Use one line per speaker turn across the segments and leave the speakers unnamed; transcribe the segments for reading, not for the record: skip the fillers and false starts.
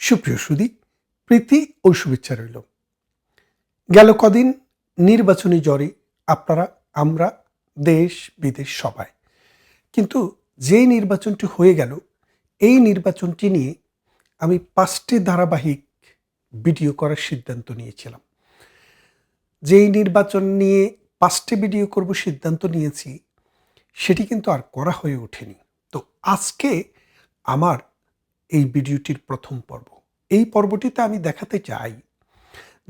সুপ্রিয় সুধী, প্রীতি ও শুভেচ্ছা রইল। গেল কদিন নির্বাচনী জ্বরে আপনারা, আমরা, দেশ বিদেশ সবাই। কিন্তু যেই নির্বাচনটি হয়ে গেল, এই নির্বাচনটি নিয়ে আমি ৫টি ধারাবাহিক ভিডিও করার সিদ্ধান্ত নিয়েছিলাম। যেই নির্বাচন নিয়ে ৫টি ভিডিও করব সিদ্ধান্ত নিয়েছি, সেটি কিন্তু আর করা হয়ে ওঠেনি। তো আজকে আমার এই ভিডিওটির প্রথম পর্ব। এই পর্বটিতে আমি দেখাতে চাই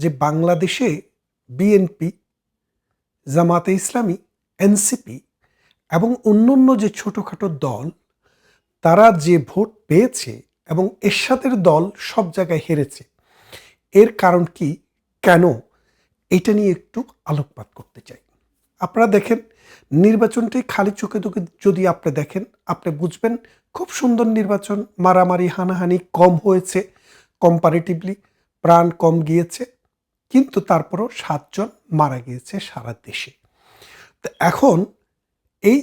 যে বাংলাদেশে বিএনপি, জামাতে ইসলামী, এনসিপি এবং অন্যান্য যে ছোটোখাটো দল, তারা যে ভোট পেয়েছে এবং এরশাদের দল সব জায়গায় হেরেছে, এর কারণ কি, কেন, এটা নিয়ে একটু আলোকপাত করতে চাই। আপনারা দেখেন, নির্বাচনটি খালি চোখে যদি আপনি দেখেন, আপনি বুঝবেন খুব সুন্দর নির্বাচন, মারামারি হানাহানি কম হয়েছে, কম্পারেটিভলি প্রাণ কম গিয়েছে, কিন্তু তারপরও ৭ জন মারা গিয়েছে সারা দেশে। তো এখন এই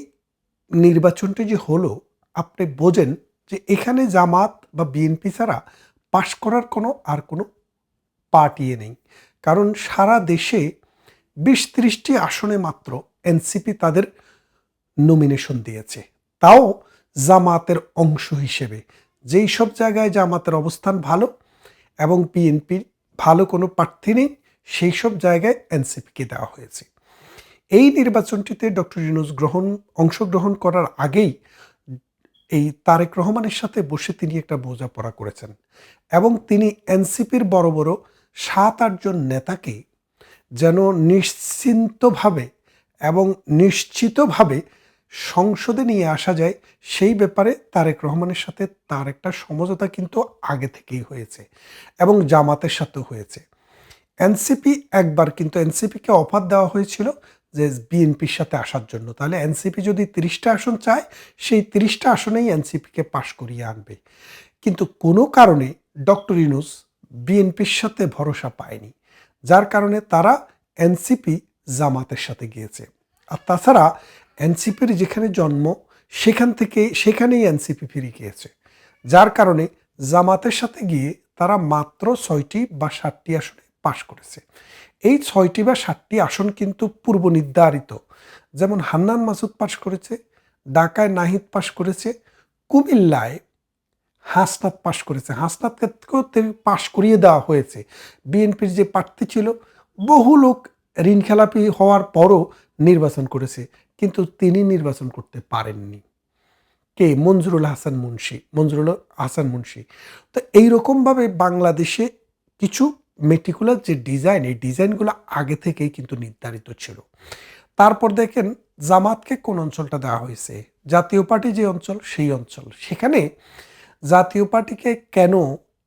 নির্বাচনটি যে হলো, আপনি বোঝেন যে এখানে জামাত বা বিএনপি ছাড়া পাশ করার কোনো পার্টি নেই। কারণ সারা দেশে ২০-৩০টি আসনে মাত্র এনসিপি তাদের নমিনেশন দিয়েছে, তাও জামাতের অংশ হিসেবে। যেই সব জায়গায় জামাতের অবস্থান ভালো এবং বিএনপির ভালো কোনো প্রার্থী নেই, সেই সব জায়গায় এনসিপিকে দেওয়া হয়েছে। এই নির্বাচনটিতে ডক্টর ইউনূস অংশগ্রহণ করার আগেই এই তারেক রহমানের সাথে বসে তিনি একটা বোঝাপড়া করেছেন এবং তিনি এনসিপির বড় বড় ৭-৮ জন নেতাকে যেন নিশ্চিন্তভাবে এবং নিশ্চিতভাবে সংসদে নিয়ে আসা যায়, সেই ব্যাপারে তারেক রহমানের সাথে তার একটা সমঝোতা কিন্তু আগে থেকেই হয়েছে এবং জামাতের সাথেও হয়েছে। এনসিপি একবার কিন্তু এনসিপিকে অফার দেওয়া হয়েছিল যে বিএনপির সাথে আসার জন্য, তাহলে এনসিপি যদি ৩০টা আসন চায়, সেই ৩০টা আসনেই এনসিপিকে পাশ করিয়ে আনবে। কিন্তু কোনো কারণে ডক্টর ইউনূস বিএনপির সাথে ভরসা পায়নি, যার কারণে তারা এনসিপি জামাতের সাথে গিয়েছে। আর তাছাড়া এনসিপির যেখানে জন্ম, সেখানেই এনসিপি ফিরে গিয়েছে, যার কারণে জামাতের সাথে গিয়ে তারা মাত্র ৬টি বা ৭টি আসনে পাশ করেছে। এই ৬টি বা ৭টি আসন কিন্তু পূর্ব নির্ধারিত। যেমন হান্নান মাসুদ পাশ করেছে, ঢাকায় নাহিদ পাশ করেছে, কুমিল্লায় হাসনাত পাশ করেছে, হাসনাতকেও পাশ করিয়ে দেওয়া হয়েছে। বিএনপির যে প্রার্থী ছিল, বহু লোক ঋণ খেলাপি হওয়ার পরও নির্বাচন করেছে, কিন্তু তিনি নির্বাচন করতে পারেননি। কে? মঞ্জুরুল হাসান মুন্সি। তো এইরকমভাবে বাংলাদেশে কিছু মেটিকুলার যে ডিজাইন, এই ডিজাইনগুলো আগে থেকেই কিন্তু নির্ধারিত ছিল। তারপর দেখেন জামাতকে কোন অঞ্চলটা দেওয়া হয়েছে, জাতীয় পার্টি যে অঞ্চল, সেই অঞ্চল। সেখানে জাতীয় পার্টিকে কেন,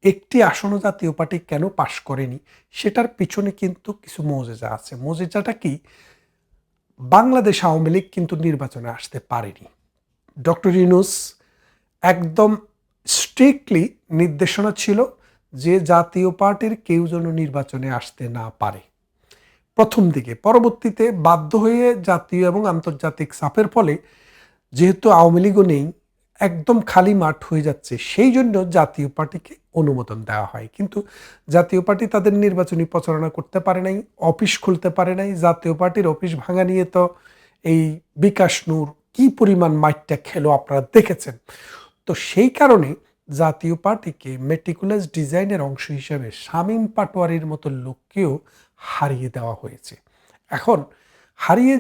একটি আসনও জাতীয় পার্টি কেন পাশ করেনি, সেটার পিছনে কিন্তু কিছু মৌজেজা আছে। মৌজেজাটা কি? বাংলাদেশ আওয়ামী লীগ কিন্তু নির্বাচনে আসতে পারেনি। ডক্টর ইউনূস একদম স্ট্রিক্টলি নির্দেশনা ছিল যে জাতীয় পার্টির কেউ যেন নির্বাচনে আসতে না পারে প্রথম দিকে। পরবর্তীতে বাধ্য হয়ে জাতীয় এবং আন্তর্জাতিক চাপের ফলে, যেহেতু আওয়ামী লীগও নেই, একদম খালি মাঠ হয়ে যাচ্ছে, সেই জন্য জাতীয় পার্টিকে অনুমোদন দেওয়া হয়। কিন্তু জাতীয় পার্টি তাদের নির্বাচনী প্রচারণা করতে পারে নাই, অফিস খুলতে পারে নাই। জাতীয় পার্টির অফিস ভাঙা নিয়ে তো এই বিকাশ নূর কি পরিমাণ মাইটটা খেলো আপনারা দেখেছেন। তো সেই কারণে জাতীয় পার্টিকে মেটিকুলাস ডিজাইনের অংশ হিসেবে শামীম পাটোয়ারির মতো লোককেও হারিয়ে দেওয়া হয়েছে। এখন হারিয়ে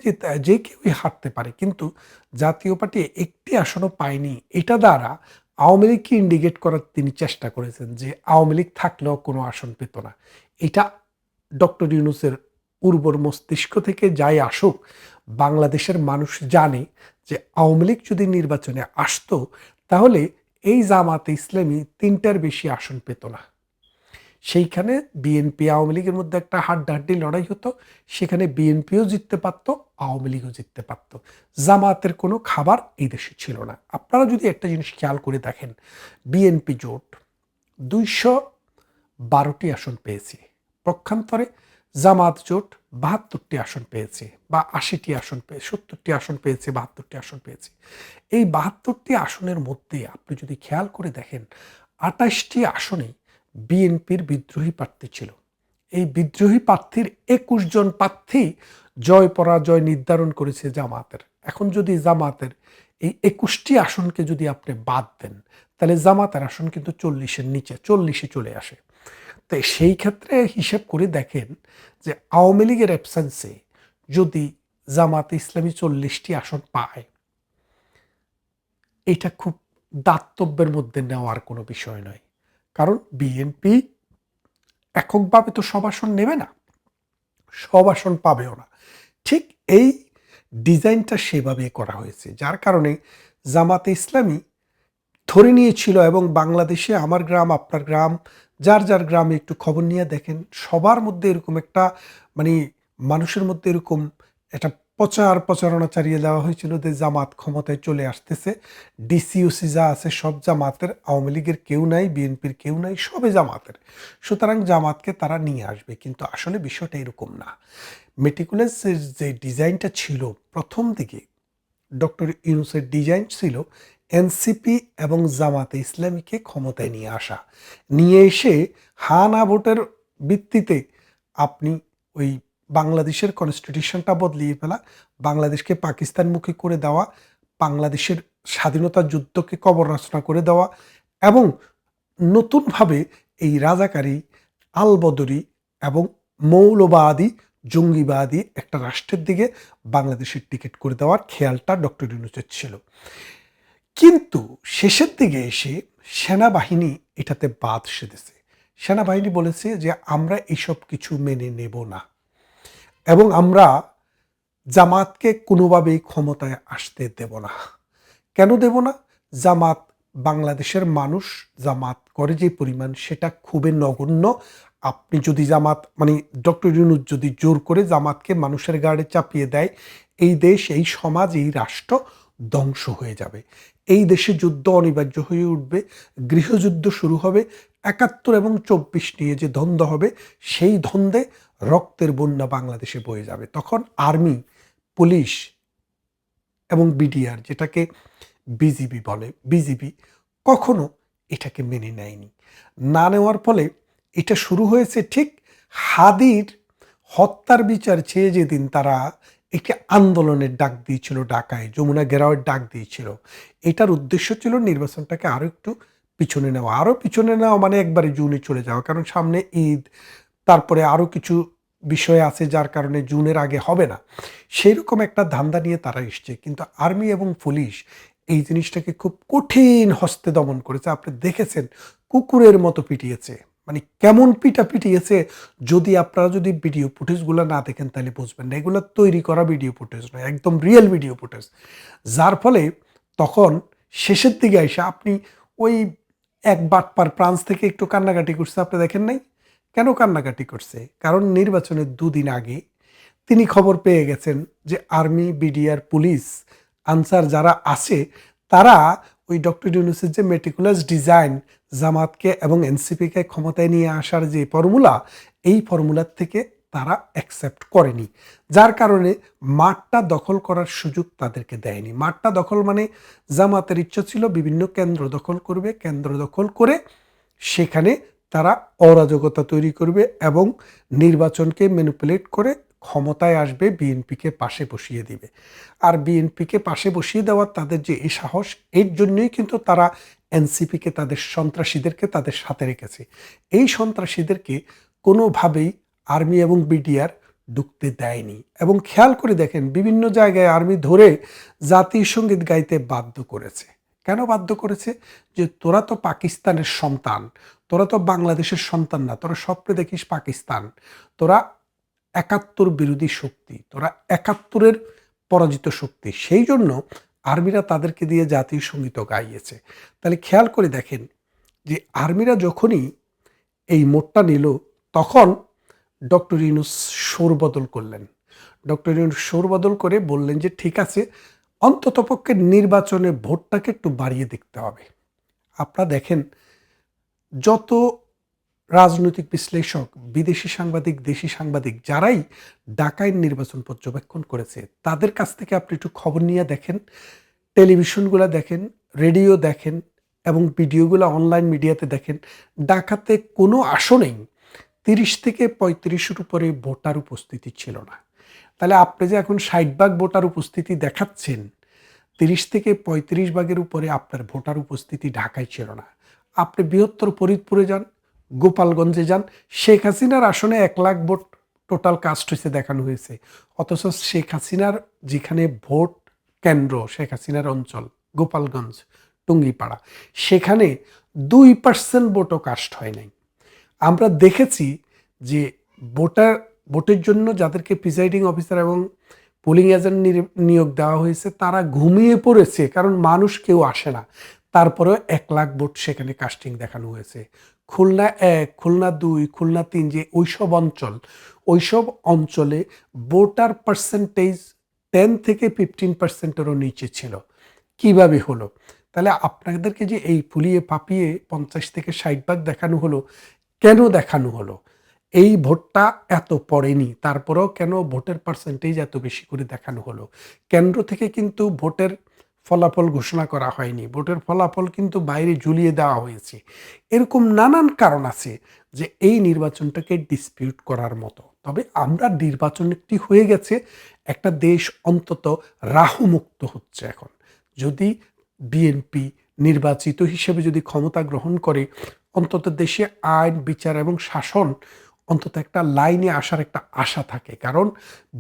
যে কেউই হারতে পারে, কিন্তু জাতীয় পার্টি একটি আসনও পায়নি। এটা দ্বারা আওয়ামী লীগকে ইন্ডিকেট করার তিনি চেষ্টা করেছেন যে আওয়ামী লীগ থাকলেও কোনো আসন পেত না। এটা ডক্টর ইউনূসের উর্বর মস্তিষ্ক থেকে যাই আসুক, বাংলাদেশের মানুষ জানে যে আওয়ামী লীগ যদি নির্বাচনে আসতো, তাহলে এই জামাতে ইসলামী ৩টার বেশি আসন পেত না। সেইখানে বিএনপি আওয়ামী লীগের মধ্যে একটা হাড্ডাহাড্ডি লড়াই হতো, সেখানে বিএনপিও জিততে পারত, আওয়ামী লীগও জিততে পারত। জামাতের কোনো খাবার এই দেশে ছিল না। আপনারা যদি একটা জিনিস খেয়াল করে দেখেন, বিএনপি জোট ২১২টি আসন পেয়েছে, পক্ষান্তরে জামাত জোট ৭২টি আসন পেয়েছে, বা ৮০টি আসন পেয়ে ৭০টি আসন পেয়েছে, ৭২টি আসন পেয়েছে। এই ৭২টি আসনের মধ্যে আপনি যদি খেয়াল করে দেখেন, ২৮টি আসনে বিএনপির বিদ্রোহী প্রার্থী ছিল। এই বিদ্রোহী প্রার্থীর ২১ জন প্রার্থী জয় পরাজয় নির্ধারণ করেছে জামাতের। এখন যদি জামাতের এই ২১টি আসনকে যদি আপনি বাদ দেন, তাহলে জামাতের আসন কিন্তু ৪০-এর নিচে, ৪০-এ চলে আসে। তো সেই ক্ষেত্রে হিসেব করে দেখেন যে আওয়ামী লীগের অ্যাবসেন্সে যদি জামাতে ইসলামী ৪০টি আসন পায়, এটা খুব দাতব্যের মধ্যে নেওয়ার কোনো বিষয় নয়। কারণ বিএনপি এককভাবে তো সব আসন নেবে না, সব আসন পাবেও না। ঠিক এই ডিজাইনটা সেভাবে করা হয়েছে, যার কারণে জামাতে ইসলামী ধরে নিয়েছিল। এবং বাংলাদেশে আমার গ্রাম আপনার গ্রাম, যার যার গ্রামে একটু খবর নিয়ে দেখেন, সবার মধ্যে এরকম একটা মানে মানুষের মধ্যে এরকম একটা প্রচারণা চালিয়ে দেওয়া হয়েছিল যে জামাত ক্ষমতায় চলে আসতেছে, ডিসিউসি যা আছে সব জামাতের, আওয়ামী লীগের কেউ নাই, বিএনপির কেউ নাই, সবে জামাতের, সুতরাং জামাতকে তারা নিয়ে আসবে। কিন্তু আসলে বিষয়টা এরকম না। মেটিকুলাস যে ডিজাইনটা ছিল প্রথম দিকে, ডক্টর ইউনূসের ডিজাইন ছিল এনসিপি এবং জামাতে ইসলামীকে ক্ষমতায় নিয়ে আসা, নিয়ে এসে হা না ভোটের ভিত্তিতে আপনি ওই বাংলাদেশের কনস্টিটিউশনটা বদলিয়ে ফেলা, বাংলাদেশকে পাকিস্তানমুখী করে দেওয়া, বাংলাদেশের স্বাধীনতা যুদ্ধকে কবর রচনা করে দেওয়া, এবং নতুনভাবে এই রাজাকারী, আলবদরি এবং মৌলবাদী, জঙ্গিবাদী একটা রাষ্ট্রের দিকে বাংলাদেশের টিকিট করে দেওয়ার খেয়ালটা ডক্টর ইউনূসের ছিল। কিন্তু শেষের দিকে এসে সেনাবাহিনী এটাতে বাদ সেধেছে। সেনাবাহিনী বলেছে যে আমরা এইসব কিছু মেনে নেব না, এবং আমরা জামাতকে কোনোভাবেই ক্ষমতায় আসতে দেব না। কেন দেব না? জামাত বাংলাদেশের মানুষ জামাত করে যে পরিমাণ, সেটা খুবই নগণ্য। আপনি যদি জামাত মানে ডক্টর ইউনূস যদি জোর করে জামাতকে মানুষের ঘাড়ে চাপিয়ে দেয়, এই দেশ, এই সমাজ, এই রাষ্ট্র ধ্বংস হয়ে যাবে। এই দেশে যুদ্ধ অনিবার্য হয়ে উঠবে, গৃহযুদ্ধ শুরু হবে। ৭১ এবং ২৪ নিয়ে যে দ্বন্দ্ব হবে, সেই দ্বন্দ্বে রক্তের বন্যা বাংলাদেশে বয়ে যাবে। তখন আর্মি, পুলিশ এবং বিডিআর, যেটাকে বিজিবি বলে, বিজিবি কখনো এটাকে মেনে নেয়নি। না নেওয়ার ফলে এটা শুরু হয়েছে ঠিক হাদির হত্যার বিচার চেয়ে যেদিন তারা একটি আন্দোলনের ডাক দিয়েছিল, ঢাকায় যমুনা ঘেরাওয়ের ডাক দিয়েছিল। এটার উদ্দেশ্য ছিল নির্বাচনটাকে আরও একটু পিছনে নেওয়া, আরও পিছনে নেওয়া মানে একবারে জুনে চলে যাওয়া, কারণ সামনে ঈদ, তারপরে আরও কিছু বিষয় আছে যার কারণে জুনের আগে হবে না। সেই রকম একটা ধান্দা নিয়ে তারা এসছে। কিন্তু আর্মি এবং পুলিশ এই জিনিসটাকে খুব কঠিন হস্তে দমন করেছে। আপনি দেখেছেন কুকুরের মতো পিটিয়েছে। মানে কেমন পিটিয়েছে, যদি আপনারা যদি ভিডিও ফুটেজগুলো না দেখেন তাহলে বুঝবেন না। এগুলো তৈরি করা ভিডিও ফুটেজ নয়, একদম রিয়েল ভিডিও ফুটেজ। যার ফলে তখন শেষের দিকে এসে আপনি ওই এক বাটপার ফ্রান্স থেকে একটু কান্নাকাটি করছে, আপনি দেখেন নাই? কেন কান্নাকাটি করছে? কারণ নির্বাচনের ২ দিন আগে তিনি খবর পেয়ে গেছেন যে আর্মি, বিডিআর, পুলিশ, আনসার যারা আছে, তারা ওই ডক্টর ইউনূসের যে মেটিকুলাস ডিজাইন, জামাতকে এবং এনসিপিকে ক্ষমতায় নিয়ে আসার যে ফর্মুলা, এই ফর্মুলার থেকে তারা অ্যাকসেপ্ট করেনি। যার কারণে মাঠটা দখল করার সুযোগ তাদেরকে দেয়নি। মাঠটা দখল মানে জামাতের ইচ্ছা ছিল বিভিন্ন কেন্দ্র দখল করবে, কেন্দ্র দখল করে সেখানে তারা অরাজকতা তৈরি করবে এবং নির্বাচনকে ম্যানিপুলেট করে ক্ষমতায় আসবে, বিএনপিকে পাশে বসিয়ে দিবে। আর বিএনপিকে পাশে বসিয়ে দেওয়ার তাদের যে এই সাহস, এর জন্যই কিন্তু তারা এনসিপিকে, তাদের সন্ত্রাসীদেরকে তাদের সাথে রেখেছে। এই সন্ত্রাসীদেরকে কোনোভাবেই আর্মি এবং বিডিআর ঢুকতে দেয়নি। এবং খেয়াল করে দেখেন, বিভিন্ন জায়গায় আর্মি ধরে জাতীয় সঙ্গীত গাইতে বাধ্য করেছে। কেন বাধ্য করেছে? যে তোরা তো পাকিস্তানের সন্তান, তোরা তো বাংলাদেশের সন্তান না, তোরা স্বপ্নে দেখিস পাকিস্তান, তোরা ৭১ বিরোধী শক্তি, তোরা ৭১-এর পরাজিত শক্তি। সেই জন্য আর্মিরা তাদেরকে দিয়ে জাতীয় সঙ্গীত গাইয়েছে। তাহলে খেয়াল করে দেখেন যে আর্মিরা যখনই এই মোড়টা নিল, তখন ডক্টর ইউনূস সুর বদল করলেন। ডক্টর ইউনূস সুর বদল করে বললেন যে ঠিক আছে, অন্ততপক্ষে নির্বাচনে ভোটটাকে একটু বাড়িয়ে দেখতে হবে। আপনারা দেখেন, যত রাজনৈতিক বিশ্লেষক, বিদেশি সাংবাদিক, দেশি সাংবাদিক, যারাই ঢাকায় নির্বাচন পর্যবেক্ষণ করেছে, তাদের কাছ থেকে আপনি একটু খবর নিয়ে দেখেন, টেলিভিশনগুলো দেখেন, রেডিও দেখেন, এবং ভিডিওগুলো অনলাইন মিডিয়াতে দেখেন, ঢাকাতে কোনো আসনেই ৩০ থেকে ৩৫-এর উপরে ভোটার উপস্থিতি ছিল না। তাহলে আপনি যে এখন ৬০ ভাগ ভোটার উপস্থিতি দেখাচ্ছেন, ৩০ থেকে ৩৫ ভাগের উপরে আপনার ভোটার উপস্থিতি ঢাকায় ছিল না। আপনি বৃহত্তর ফরিদপুরে যান, গোপালগঞ্জে যান, শেখ হাসিনার আসনে ১ লাখ ভোট টোটাল কাস্ট হয়েছে দেখানো হয়েছে। অথচ শেখ হাসিনার যেখানে ভোট কেন্দ্র, শেখ হাসিনার অঞ্চল গোপালগঞ্জ, টুঙ্গিপাড়া, সেখানে 2% ভোটও কাস্ট হয় নাই। আমরা দেখেছি যে ভোটের জন্য যাদেরকে প্রিসাইডিং অফিসার এবং পোলিং এজেন্ট নিয়োগ দেওয়া হয়েছে তারা ঘুমিয়ে পড়েছে, কারণ মানুষ কেউ আসে না। তারপরেও ১ লাখ ভোট সেখানে কাস্টিং দেখানো হয়েছে। খুলনা ১, খুলনা ২, খুলনা ৩, যে ওইসব অঞ্চলে ভোটার পার্সেন্টেজ 10 থেকে 15%-এরও নিচে ছিল। কিভাবে হলো? তাহলে আপনাদেরকে যে এই ফুলিয়ে ফাঁপিয়ে ৫০ থেকে ৬০ ভাগ দেখানো হলো, কেন দেখানো হলো? এই ভোটটা এত পড়েনি, তারপরেও কেন ভোটের পার্সেন্টেজ এত বেশি করে দেখানো হলো? কেন্দ্র থেকে কিন্তু ভোটের ফলাফল ঘোষণা করা হয়নি। ভোটের ফলাফল কিন্তু বাইরে ঝুলিয়ে দেওয়া হয়েছে। এরকম নানান কারণ আছে যে এই নির্বাচনটাকে ডিসপিউট করার মতো। তবে আমরা নির্বাচন একটি হয়ে গেছে, একটা দেশ অন্তত রাহুমুক্ত হচ্ছে এখন। যদি বিএনপি নির্বাচিত হিসেবে যদি ক্ষমতা গ্রহণ করে, অন্তত দেশে আইন, বিচার এবং শাসন অন্তত একটা লাইনে আসার একটা আশা থাকে। কারণ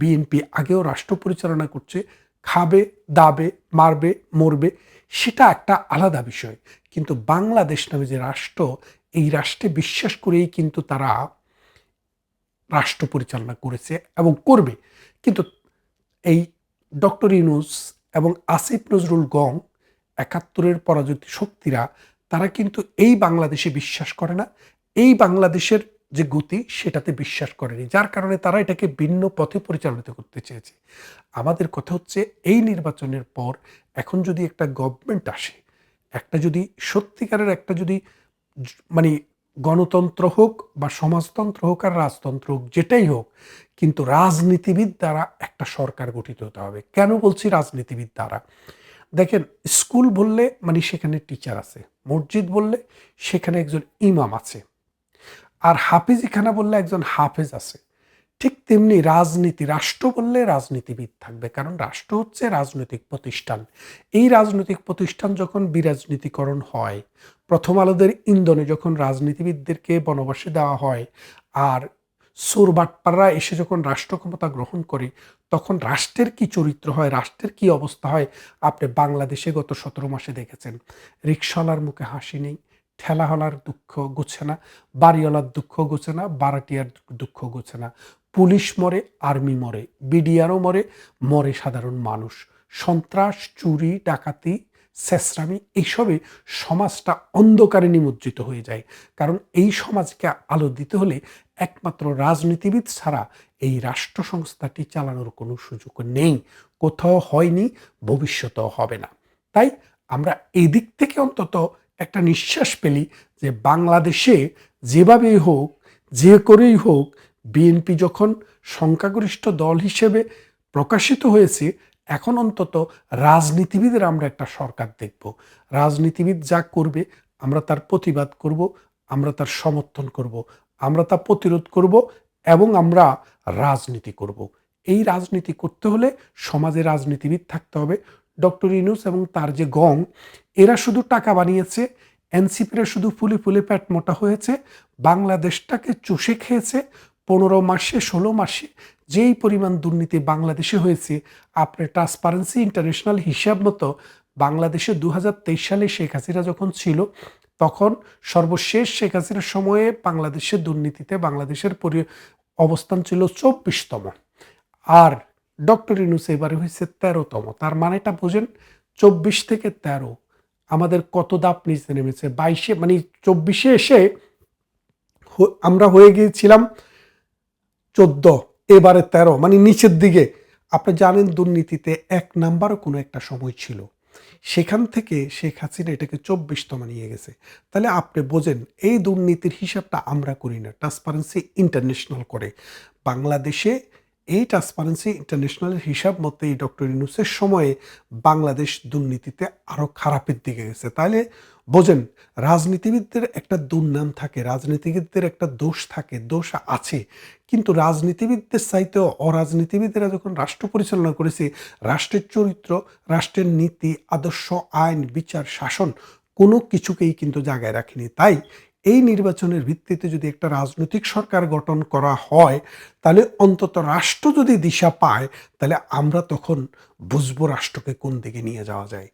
বিএনপি আগেও রাষ্ট্র পরিচালনা করছে, খাবে, দাবে, মারবে, মরবে, সেটা একটা আলাদা বিষয়। কিন্তু বাংলাদেশ নামে যে রাষ্ট্র, এই রাষ্ট্রে বিশ্বাস করেই কিন্তু তারা রাষ্ট্র পরিচালনা করেছে এবং করবে। কিন্তু এই ডক্টর ইউনূস এবং আসিফ নজরুল গং, ৭১-এর পরাজিত শক্তিরা, তারা কিন্তু এই বাংলাদেশে বিশ্বাস করে না। এই বাংলাদেশের যে গতি সেটাতে বিশ্বাস করেনি। যার কারণে তারা এটাকে ভিন্ন পথে পরিচালিত করতে চেয়েছে। আমাদের কথা হচ্ছে এই নির্বাচনের পর এখন যদি একটা গভর্নমেন্ট আসে, একটা যদি সত্যিকারের একটা যদি মানে গণতন্ত্র হোক বা সমাজতন্ত্র হোক আর রাজতন্ত্র হোক, যেটাই হোক, কিন্তু রাজনীতিবিদ দ্বারা একটা সরকার গঠিত হতে হবে। কেন বলছি রাজনীতিবিদ দ্বারা? দেখেন, স্কুল বললে মানে সেখানে টিচার আছে, মসজিদ বললে সেখানে একজন ইমাম আছে, আর হাফিজখানা বললে একজন হাফেজ আছে। ঠিক তেমনি রাষ্ট্র বললে রাজনীতিবিদ থাকবে, কারণ রাষ্ট্র হচ্ছে রাজনৈতিক প্রতিষ্ঠান। এই রাজনৈতিক প্রতিষ্ঠান যখন বিরাজনীতিকরণ হয়, প্রথম আলোদের ইন্ধনে যখন রাজনীতিবিদদেরকে বনবাসে দেওয়া হয়, আর চোর বাটপাররা এসে যখন রাষ্ট্র ক্ষমতা গ্রহণ করে, তখন রাষ্ট্রের কি চরিত্র হয়, রাষ্ট্রের কি অবস্থা হয়, আপনি বাংলাদেশে গত ১৭ মাসে দেখেছেন। রিকশাওয়ালার মুখে হাসি নেই, ঠেলাওয়ালার দুঃখ ঘুচে না, বাড়িওয়ালার দুঃখ ঘুচে না, ভাড়াটিয়ার দুঃখ ঘুচে না। পুলিশ মরে, আর্মি মরে, বিডিআরও মরে, মরে সাধারণ মানুষ। সন্ত্রাস, চুরি, ডাকাতি, ছেঁচড়ামি, এইসবে সমাজটা অন্ধকারে নিমজ্জিত হয়ে যায়। কারণ এই সমাজকে আলো দিতে হলে একমাত্র রাজনীতিবিদ ছাড়া এই রাষ্ট্র সংস্থাটি চালানোর কোনো সুযোগ নেই, কোথাও হয়নি, ভবিষ্যতেও হবে না। তাই আমরা এই দিক থেকে অন্তত একটা নিঃশ্বাস পেলি যে বাংলাদেশে যেভাবেই হোক, যে করেই হোক, বিএনপি যখন সংখ্যাগরিষ্ঠ দল হিসেবে প্রকাশিত হয়েছে, এখন অন্তত রাজনীতিবিদের আমরা একটা সরকার দেখব। রাজনীতিবিদ যা করবে আমরা তার প্রতিবাদ করব, আমরা তার সমর্থন করব, আমরা তা প্রতিরোধ করব এবং আমরা রাজনীতি করব। এই রাজনীতি করতে হলে সমাজে রাজনীতিবিদ থাকতে হবে। ডক্টর ইউনূস এবং তার যে গং, এরা শুধু টাকা বানিয়েছে, এনসিপিরা শুধু ফুলে ফুলে পেট মোটা হয়েছে, বাংলাদেশটাকে চুষে খেয়েছে। ১৫ মাসে ১৬ মাসে যেই পরিমাণ দুর্নীতি বাংলাদেশে হয়েছে, আপনার ট্রান্সপারেন্সি ইন্টারন্যাশনাল হিসাব মতো বাংলাদেশে ২০২৩ সালে শেখ হাসিনা যখন ছিল, তখন সর্বশেষ শেখ হাসিনার সময়ে বাংলাদেশের দুর্নীতিতে বাংলাদেশের অবস্থান ছিল ২৪তম, আর ডক্টর ইউনূস এবারে হয়েছে ১৩তম। তার মানেটা বোঝেন, ২৪ থেকে ১৩ আমাদের কত ধাপ নিচে নেমেছে। ২২-এ মানে ২৪-এ এসে আমরা হয়ে গিয়েছিলাম ১৪, এবারে ১৩, মানে নিচের দিকে। আপনি জানেন দুর্নীতিতে ১ নাম্বারও কোনো একটা সময় ছিল, সেখান থেকে শেখ হাসিনা এটাকে ২৪তম নিয়ে গেছে। তাহলে আপনি বোঝেন এই দুর্নীতির হিসাবটা আমরা করি না, ট্রান্সপারেন্সি ইন্টারন্যাশনাল করে। বাংলাদেশে এই ট্রান্সপারেন্সি ইন্টারন্যাশনালের হিসাব মতে এই ডক্টর ইউনূসের সময়ে বাংলাদেশ দুর্নীতিতে আরও খারাপের দিকে গেছে। তাইলে বোঝেন, রাজনীতিবিদদের একটা দুর্নাম থাকে, রাজনীতিবিদদের একটা দোষ থাকে, দোষ আছে। কিন্তু রাজনীতিবিদদের চাইতেও অরাজনীতিবিদরা যখন রাষ্ট্র পরিচালনা করেছে, রাষ্ট্রের চরিত্র, রাষ্ট্রের নীতি, আদর্শ, আইন, বিচার, শাসন কোনো কিছুকেই কিন্তু জায়গায় রাখেনি। তাই এই নির্বাচনের ভিত্তিতে যদি একটা রাজনৈতিক সরকার গঠন করা হয়, তাহলে অন্তত রাষ্ট্র যদি দিশা পায়, তাহলে আমরা তখন বুঝবো রাষ্ট্রকে কোন দিকে নিয়ে যাওয়া যায়।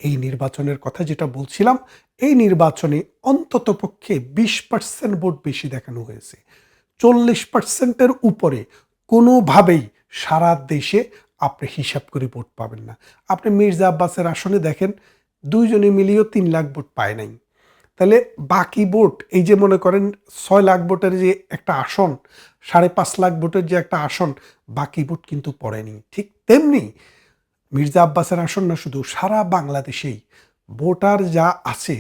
এই নির্বাচনের কথা যেটা বলছিলাম, এই নির্বাচনে অন্তত পক্ষে 20% ভোট বেশি দেখানো হয়েছে। 40%-এর উপরে কোনোভাবেই সারা দেশে আপনি হিসাব করে ভোট পাবেন না। আপনি মির্জা আব্বাসের আসনে দেখেন, 2 জনে মিলিয়েও 3 লাখ ভোট পায় নাই। তাহলে বাকি ভোট, এই যে মনে করেন 6 লাখ ভোটের যে একটা আসন, 5.5 লাখ ভোটের যে একটা আসন, বাকি ভোট কিন্তু পড়েনি। ঠিক তেমনি মির্জা আব্বাসের আসন না, শুধু সারা বাংলাদেশেই ভোটার যা আছে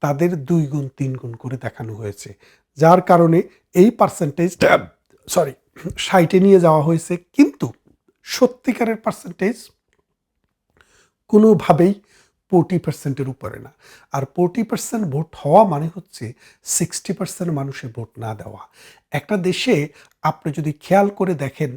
তাদের 2 গুণ 3 গুণ করে দেখানো হয়েছে। যার কারণে এই পার্সেন্টেজটা 60-এ নিয়ে যাওয়া হয়েছে। কিন্তু সত্যিকারের পার্সেন্টেজ কোনোভাবেই 40%-এর উপরে না। আর 40% ভোট হওয়া মানে হচ্ছে 60% মানুষের ভোট না দেওয়া। একটা দেশে আপনি যদি খেয়াল করে দেখেন,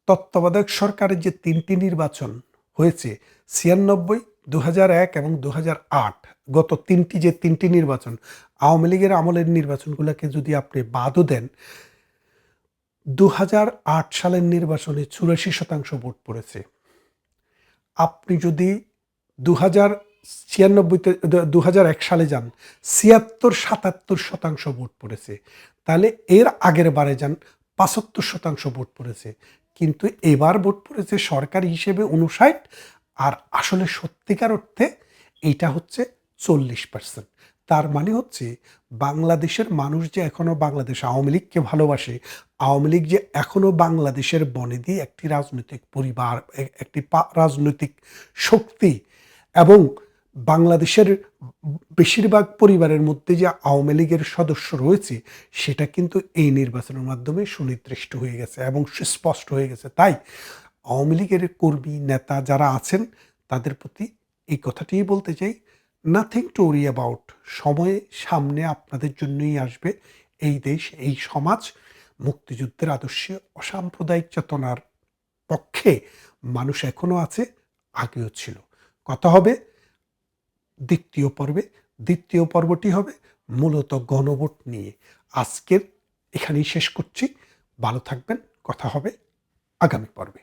তত্ত্বাবধায়ক সরকারের যে 3টি নির্বাচন হয়েছে, 96, 2001 এবং 2008, গত 3টি নির্বাচন, আওয়ামী লীগের আমলের নির্বাচনগুলোকে যদি আপনি বাদও দেন, 2008 সালের নির্বাচনে 84% ভোট পড়েছে। আপনি যদি 2096 সালে যান, 76-77% ভোট পড়েছে। তাহলে এর আগের বারে যান, 75% ভোট পড়েছে। কিন্তু এবার ভোট পড়েছে সরকারি হিসেবে 59, আর আসলে সত্যিকার অর্থে এইটা হচ্ছে 40%। তার মানে হচ্ছে বাংলাদেশের মানুষ যে এখনো বাংলাদেশ আওয়ামী লীগকে ভালোবাসে, আওয়ামী লীগ যে এখনো বাংলাদেশের বনেদি একটি রাজনৈতিক পরিবার, একটি রাজনৈতিক শক্তি, এবং বাংলাদেশের বেশিরভাগ পরিবারের মধ্যে যে আওয়ামী লীগের সদস্য রয়েছে, সেটা কিন্তু এই নির্বাচনের মাধ্যমে সুনির্দিষ্ট হয়ে গেছে এবং সুস্পষ্ট হয়ে গেছে। তাই আওয়ামী লীগের কর্মী নেতা যারা আছেন, তাদের প্রতি এই কথাটিই বলতে চাই, নাথিং টু ওরি অ্যাবাউট। সময় সামনে আপনাদের জন্যই আসবে। এই দেশ, এই সমাজ মুক্তিযুদ্ধের আদর্শে, অসাম্প্রদায়িক চেতনার পক্ষে মানুষ এখনো আছে, আগেও ছিল। কথা হবে দ্বিতীয় পর্বে। দ্বিতীয় পর্বটি হবে মূলত গণভোট নিয়ে। আজকের এখানেই শেষ করছি। ভালো থাকবেন। কথা হবে আগামী পর্বে।